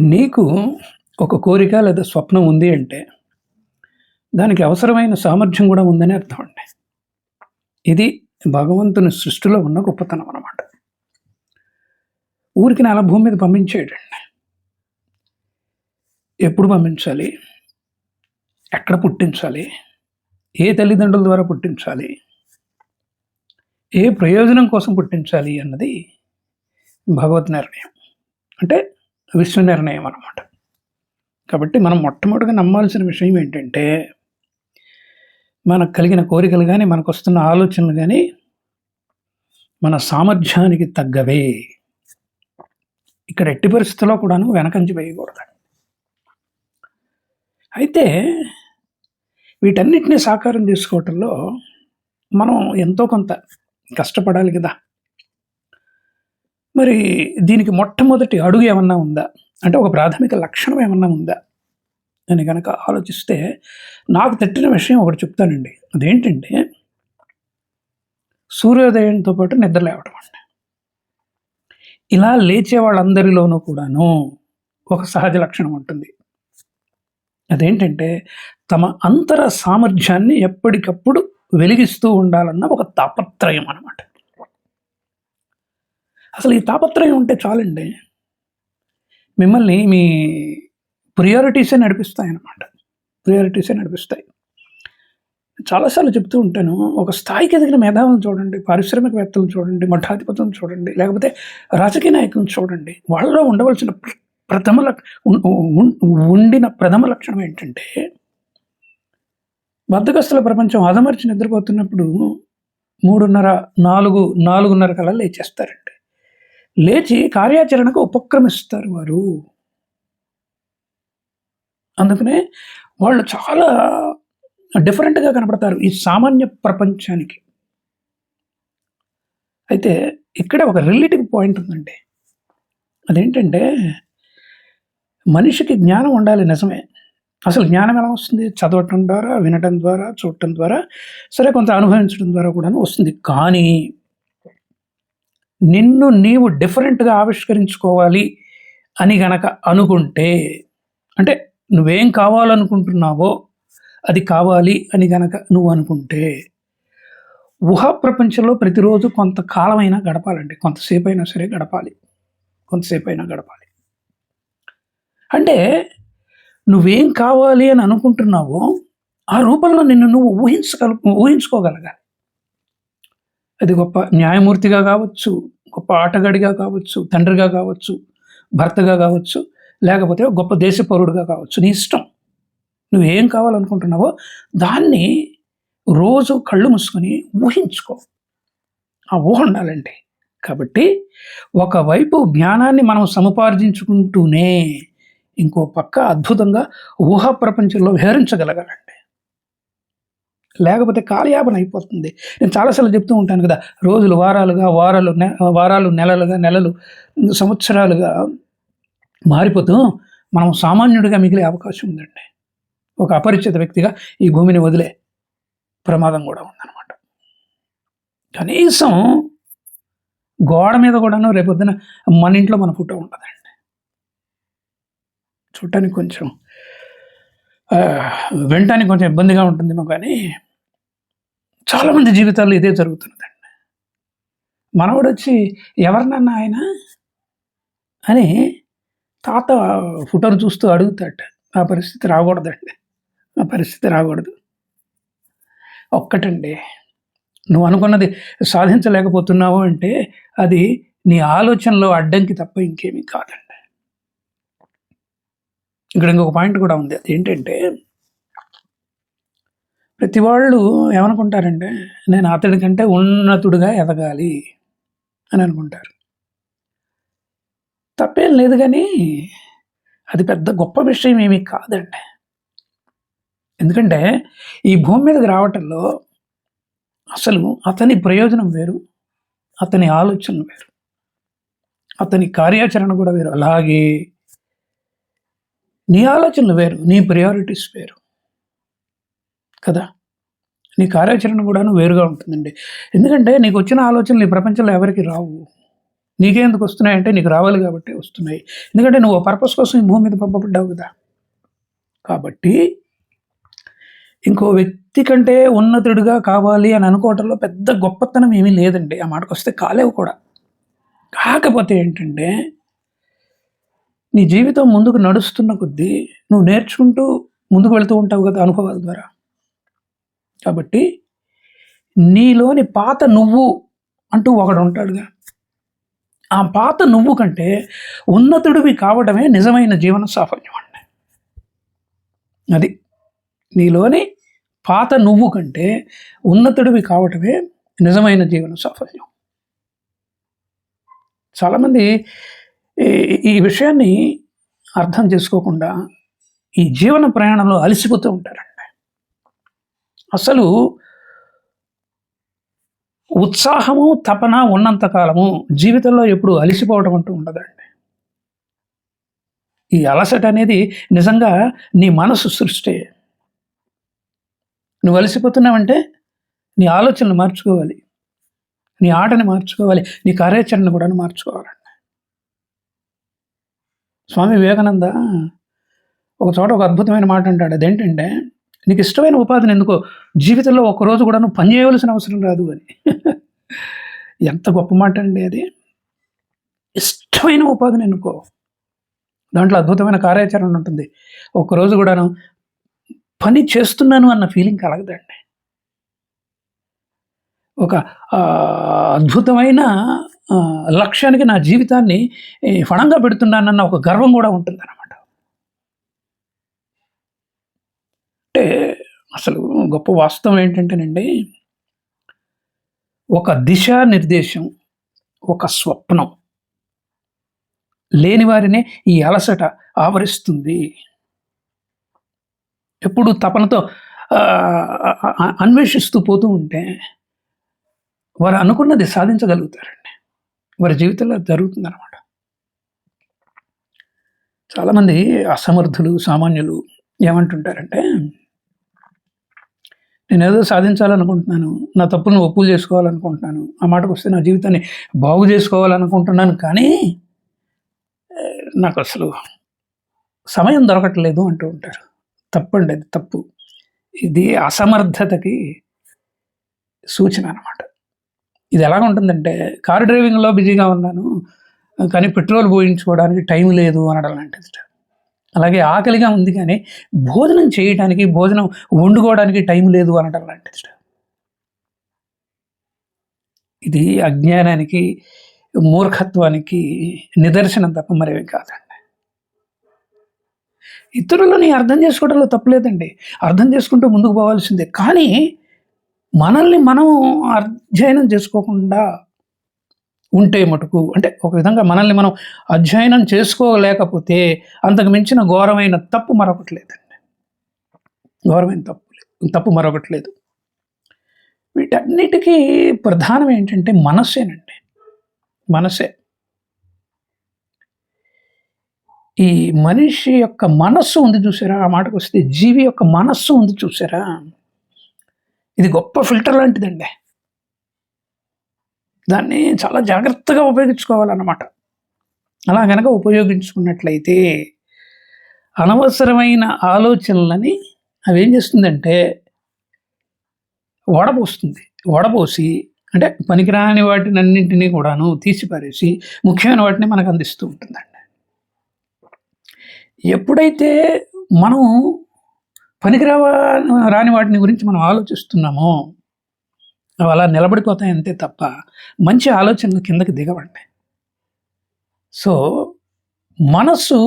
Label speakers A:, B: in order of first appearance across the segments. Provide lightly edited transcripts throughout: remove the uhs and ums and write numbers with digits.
A: నీకు ఒక కోరిక లేదా స్వప్నం ఉంది అంటే, దానికి అవసరమైన సామర్థ్యం గూడా ఉందని అర్థం అండి. ఇది భగవంతుని సృష్టిలో ఉన్న గొప్పతనం అనమాట. ఊరికినే అలా భూమి మీద పంపించేయడండి. ఎప్పుడు పంపించాలి? ఎక్కడ పుట్టించాలి? ఏ తల్లిదండ్రుల ద్వారా పుట్టించాలి? ఏ ప్రయోజనం కోసం పుట్టించాలి అన్నది భగవత్ నిర్ణయం. అంటే విశ్వ నిర్ణయం అనమాట. కాబట్టి మనం మొట్టమొదటిగా నమ్మాల్సిన విషయం ఏంటంటే, మనకు కలిగిన కోరికలు గానీ, మనకొస్తున్న ఆలోచనలు గానీ, మన సామర్థ్యానికి తగ్గవే. ఇక్కడ ఎట్టి పరిస్థితుల్లో కూడాను వెనకంజ వేయకూడదండి. అయితే వీటన్నిటిని సాకారం చేసుకోవటంలో మనం ఎంతో కొంత కష్టపడాలి కదా! మరి దీనికి మొట్టమొదటి అడుగు ఏమన్నా ఉందా? అంటే ఒక ప్రాథమిక లక్షణం ఏమన్నా ఉందా? అని గనక ఆలోచిస్తే, నాకు తట్టిన విషయం ఒకటి చెప్తానండి. అదేంటంటే, సూర్యోదయంతో పాటు నిద్ర లేవటం అండి. ఇలా లేచే వాళ్ళందరిలోనూ కూడాను ఒక సహజ లక్షణం ఉంటుంది. అదేంటంటే, తమ అంతర సామర్థ్యాన్ని ఎప్పటికప్పుడు వెలిగిస్తూ ఉండాలన్న ఒక తాపత్రయం అనమాట. అసలు ఈ తాపత్రయం ఉంటే చాలండి. మిమ్మల్ని మీ ప్రియారిటీసే నడిపిస్తాయన్నమాట. ప్రియారిటీసే నడిపిస్తాయి. చాలాసార్లు చెప్తూ ఉంటాను. ఒక స్థాయికి ఎదిగిన మేధావులను చూడండి, పారిశ్రామికవేత్తలను చూడండి, మఠాధిపతులను చూడండి, లేకపోతే రాజకీయ నాయకులను చూడండి. వాళ్ళలో ఉండవలసిన ఉండిన ప్రథమ లక్షణం ఏంటంటే, బద్ధకస్తుల ప్రపంచం అదమర్చి నిద్రపోతున్నప్పుడు 3:30, 4 కల్లా లేచేస్తారండి. లేచి కార్యాచరణకు ఉపక్రమిస్తారు వారు. అందుకనే వాళ్ళు చాలా డిఫరెంట్‌గా కనపడతారు ఈ సామాన్య ప్రపంచానికి. అయితే ఇక్కడే ఒక రిలేటివ్ పాయింట్ ఉందండి. అదేంటంటే, మనిషికి జ్ఞానం ఉండాలి నిజమే. అసలు జ్ఞానం ఎలా వస్తుంది? చదవటం ద్వారా, వినటం ద్వారా, చూడటం ద్వారా, సరే కొంత అనుభవించడం ద్వారా కూడాను వస్తుంది. కానీ నిన్ను నీవు డిఫరెంట్‌గా ఆవిష్కరించుకోవాలి అని గనక అనుకుంటే, అంటే నువ్వేం కావాలనుకుంటున్నావో అది కావాలి అని గనక నువ్వు అనుకుంటే, ఊహా ప్రపంచంలో ప్రతిరోజు కొంతకాలమైనా గడపాలండి. కొంతసేపైనా సరే గడపాలి. కొంతసేపైనా గడపాలి. అంటే నువ్వేం కావాలి అని అనుకుంటున్నావో, ఆ రూపంలో నిన్ను నువ్వు ఊహించుకోగలగాలి. అది గొప్ప న్యాయమూర్తిగా కావచ్చు, గొప్ప ఆటగాడిగా కావచ్చు, తండ్రిగా కావచ్చు, భర్తగా కావచ్చు, లేకపోతే గొప్ప దేశ పౌరుడిగా కావచ్చు. నీ ఇష్టం. నువ్వేం కావాలనుకుంటున్నావో దాన్ని రోజు కళ్ళు మూసుకొని ఊహించుకో. ఆ ఊహ ఉండాలండి. కాబట్టి ఒకవైపు జ్ఞానాన్ని మనం సముపార్జించుకుంటూనే, ఇంకో పక్క అద్భుతంగా ఊహా ప్రపంచంలో విహరించగలగాలండి. లేకపోతే కాలయాపన అయిపోతుంది. నేను చాలాసార్లు చెప్తూ ఉంటాను కదా! రోజులు వారాలుగా, వారాలు నెలలుగా, నెలలు సంవత్సరాలుగా మారిపోతూ మనం సామాన్యుడిగా మిగిలే అవకాశం ఉందండి. ఒక అపరిచిత వ్యక్తిగా ఈ భూమిని వదిలే ప్రమాదం కూడా ఉందన్నమాట. కనీసం గోడ మీద కూడాను రేపొద్దున మన ఇంట్లో మన ఫోటో ఉంటదండి. చూడటానికి కొంచెం వినటానికి కొంచెం ఇబ్బందిగా ఉంటుందేమో కానీ, చాలామంది జీవితాల్లో ఇదే జరుగుతున్నదండి. మనవడొచ్చి ఎవరినన్నా ఆయన అని తాత ఫోటోను చూస్తూ అడుగుతాడట. ఆ పరిస్థితి రాకూడదండి. ఆ పరిస్థితి రాకూడదు. ఒక్కటండి, నువ్వు అనుకున్నది సాధించలేకపోతున్నావు అంటే అది నీ ఆలోచనలో అడ్డంకి తప్ప ఇంకేమీ కాదండి. ఇక్కడ ఇంకొక పాయింట్ కూడా ఉంది. అదేంటంటే, ప్రతి వాళ్ళు ఏమనుకుంటారంటే, నేను అతడి కంటే ఉన్నతుడిగా ఎదగాలి అని అనుకుంటారు. తప్పేం లేదు కానీ, అది పెద్ద గొప్ప విషయం ఏమీ కాదండి. ఎందుకంటే ఈ భూమి మీదకి రావటంలో అసలు అతని ప్రయోజనం వేరు, అతని ఆలోచనలు వేరు, అతని కార్యాచరణ కూడా వేరు. అలాగే నీ ఆలోచనలు వేరు, నీ ప్రియారిటీస్ వేరు కదా! నీ కార్యాచరణ కూడాను వేరుగా ఉంటుందండి. ఎందుకంటే నీకు వచ్చిన ఆలోచనలు ఈ ప్రపంచంలో ఎవరికీ రావు. నీకెందుకు వస్తున్నాయంటే నీకు రావాలి కాబట్టి వస్తున్నాయి. ఎందుకంటే నువ్వు పర్పస్ కోసం ఈ భూమి మీద పంపబడ్డావు కదా. కాబట్టి ఇంకో వ్యక్తి కంటే ఉన్నతుడిగా కావాలి అని అనుకోవటంలో పెద్ద గొప్పతనం ఏమీ లేదండి. ఆ మాటకొస్తే కాలేవు కూడా. కాకపోతే ఏంటంటే నీ జీవితం ముందుకు నడుస్తున్న కొద్దీ నువ్వు నేర్చుకుంటూ ముందుకు వెళ్తూ ఉంటావు కదా అనుభవాల ద్వారా. కాబట్టి నీలోని పాత నువ్వు అంటూ ఒకడు ఉంటాడుగా. ఆ పాత నువ్వు కంటే ఉన్నతుడివి కావడమే నిజమైన జీవన సాఫల్యం అండి. అది నీలోని పాత నువ్వు కంటే ఉన్నతుడివి కావటమే నిజమైన జీవన సాఫల్యం. చాలామంది ఈ విషయాన్ని అర్థం చేసుకోకుండా ఈ జీవన ప్రయాణంలో అలసిపోతూ ఉంటారండి. అసలు ఉత్సాహము తపన ఉన్నంత కాలము జీవితంలో ఎప్పుడు అలసిపోవడం అంటూ ఉండదండి. ఈ అలసట అనేది నిజంగా నీ మనసు సృష్టి. నువ్వు అలసిపోతున్నావంటే నీ ఆలోచనలు మార్చుకోవాలి, నీ ఆటని మార్చుకోవాలి, నీ కార్యాచరణ కూడా మార్చుకోవాలండి. స్వామి వివేకానంద ఒక చోట ఒక అద్భుతమైన మాట అంటాడు. అదేంటంటే నీకు ఇష్టమైన ఉపాధిని ఎందుకో జీవితంలో ఒక్కరోజు కూడా నువ్వు పని చేయవలసిన అవసరం రాదు అని. ఎంత గొప్ప మాట అండి అది. ఇష్టమైన ఉపాధిని ఎన్నుకో, దాంట్లో అద్భుతమైన కార్యాచరణ ఉంటుంది. ఒక్కరోజు కూడాను పని చేస్తున్నాను అన్న ఫీలింగ్ కలగదండి. ఒక అద్భుతమైన లక్ష్యానికి నా జీవితాన్ని ఫణంగా పెడుతున్నానన్న ఒక గర్వం కూడా ఉంటుందన్నమాట. అంటే అసలు గొప్ప వాస్తవం ఏంటంటేనండి, ఒక దిశానిర్దేశం, ఒక స్వప్నం లేని వారినే ఈ అలసట ఆవరిస్తుంది. ఎప్పుడు తపనతో అన్వేషిస్తూ పోతూ ఉంటే వారు అనుకున్నది సాధించగలుగుతారండి. వారి జీవితంలో జరుగుతుందన్నమాట. చాలామంది అసమర్థులు, సామాన్యులు ఏమంటుంటారంటే, నేనేదో సాధించాలనుకుంటున్నాను, నా తప్పులను ఒప్పులు చేసుకోవాలనుకుంటున్నాను, ఆ మాటకు వస్తే నా జీవితాన్ని బాగు చేసుకోవాలనుకుంటున్నాను, కానీ నాకు అసలు సమయం దొరకట్లేదు అంటూ ఉంటారు. తప్పండి, అది తప్పు. ఇది అసమర్థతకి సూచన అన్నమాట. ఇది ఎలాగ ఉంటుందంటే, కారు డ్రైవింగ్లో బిజీగా ఉన్నాను కానీ పెట్రోల్ పోయించుకోవడానికి టైం లేదు అనడం లాంటిది. అలాగే ఆకలిగా ఉంది కానీ భోజనం చేయడానికి, భోజనం వండుకోవడానికి టైం లేదు అనడం లాంటిది. ఇది అజ్ఞానానికి, మూర్ఖత్వానికి నిదర్శనం తప్ప మరేమీ కాదండి. ఇతరులని అర్థం చేసుకోవడంలో తప్పులేదండి, అర్థం చేసుకుంటూ ముందుకు పోవాల్సిందే. కానీ మనల్ని మనం అధ్యయనం చేసుకోకుండా ఉంటే మటుకు, అంటే ఒక విధంగా మనల్ని మనం అధ్యయనం చేసుకోలేకపోతే అంతకు మించిన ఘోరమైన తప్పు మరొకటి లేదండి. ఘోరమైన తప్పు మరొకటి లేదు. వీటన్నిటికీ ప్రధానం ఏంటంటే మనస్సేనండి. మనసే. ఈ మనిషి యొక్క మనస్సు ఉంది చూసారా, ఆ మాటకు వస్తే జీవి యొక్క మనస్సు ఉంది చూసారా, ఇది గొప్ప ఫిల్టర్ లాంటిదండి. దాన్ని చాలా జాగ్రత్తగా ఉపయోగించుకోవాలన్నమాట. అలా కనుక ఉపయోగించుకున్నట్లయితే అనవసరమైన ఆలోచనలని అవి ఏం చేస్తుందంటే వడపోస్తుంది. వడపోసి అంటే పనికిరాని వాటిని అన్నింటినీ కూడాను తీసిపారేసి ముఖ్యమైన వాటిని మనకు అందిస్తూ ఉంటుందండి. ఎప్పుడైతే మనం రాని వాటిని గురించి మనం ఆలోచిస్తున్నామో అవి అలా నిలబడిపోతాయి అంతే తప్ప మంచి ఆలోచనలు కిందకి దిగవండి. సో మనస్సు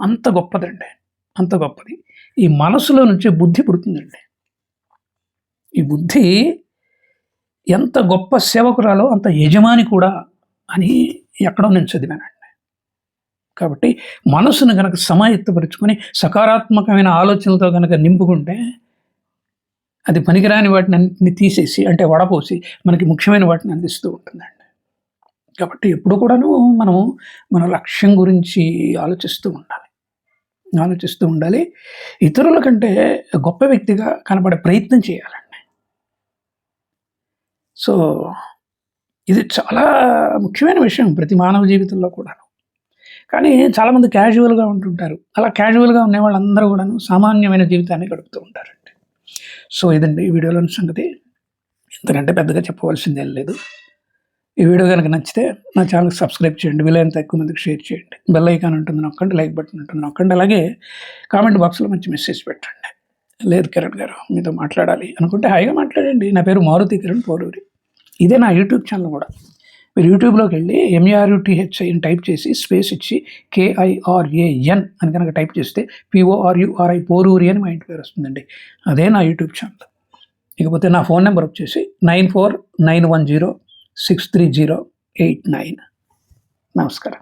A: అంత గొప్పదండి, అంత గొప్పది. ఈ మనసులో నుంచి బుద్ధి పుడుతుందండి. ఈ బుద్ధి ఎంత గొప్ప సేవకురాలో అంత యజమాని కూడా అని ఎక్కడో నేను చదివానండి. కాబట్టి మనసును కనుక సమాయత్తపరుచుకొని సకారాత్మకమైన ఆలోచనలతో కనుక నింపుకుంటే అది పనికిరాని వాటిని అన్నింటినీ తీసేసి, అంటే వడపోసి మనకి ముఖ్యమైన వాటిని అందిస్తూ ఉంటుందండి. కాబట్టి ఎప్పుడు కూడాను మనము మన లక్ష్యం గురించి ఆలోచిస్తూ ఉండాలి. ఇతరుల కంటే గొప్ప వ్యక్తిగా కనబడే ప్రయత్నం చేయాలండి. సో ఇది చాలా ముఖ్యమైన విషయం ప్రతి మానవ జీవితంలో కూడాను. కానీ చాలామంది క్యాజువల్‌గా ఉంటుంటారు. అలా క్యాజువల్‌గా ఉండే వాళ్ళందరూ కూడాను సామాన్యమైన జీవితాన్ని గడుపుతూ ఉంటారండి. సో, ఇదండి ఈ వీడియోలోని సంగతి. ఇంతకంటే పెద్దగా చెప్పవలసిందేం లేదు. ఈ వీడియో గనుక నచ్చితే నా ఛానల్‌కి సబ్స్క్రైబ్ చేయండి. వీలైనంత ఎక్కువ మందికి షేర్ చేయండి. బెల్ ఐకాన్ ఉంటుంది నొక్కండి. లైక్ బటన్ ఉంటుంది నొక్కండి. అలాగే కామెంట్ బాక్స్‌లో మంచి మెసేజ్ పెట్టండి. లేదు కిరణ్ గారు మీతో మాట్లాడాలి అనుకుంటే హాయిగా మాట్లాడండి. నా పేరు మారుతి కిరణ్ పోరూరి. ఇదే నా యూట్యూబ్ ఛానల్ కూడా. మీరు యూట్యూబ్‌లోకి వెళ్ళి MARUTHI అని టైప్ చేసి స్పేస్ ఇచ్చి KIRAN అని కనుక టైప్ చేస్తే PORURI పోరూరి అని మా ఇంటి పేరు వస్తుందండి. అదే నా యూట్యూబ్ ఛానల్. ఇకపోతే నా ఫోన్ నెంబర్ వచ్చేసి 9491063089. నమస్కారం.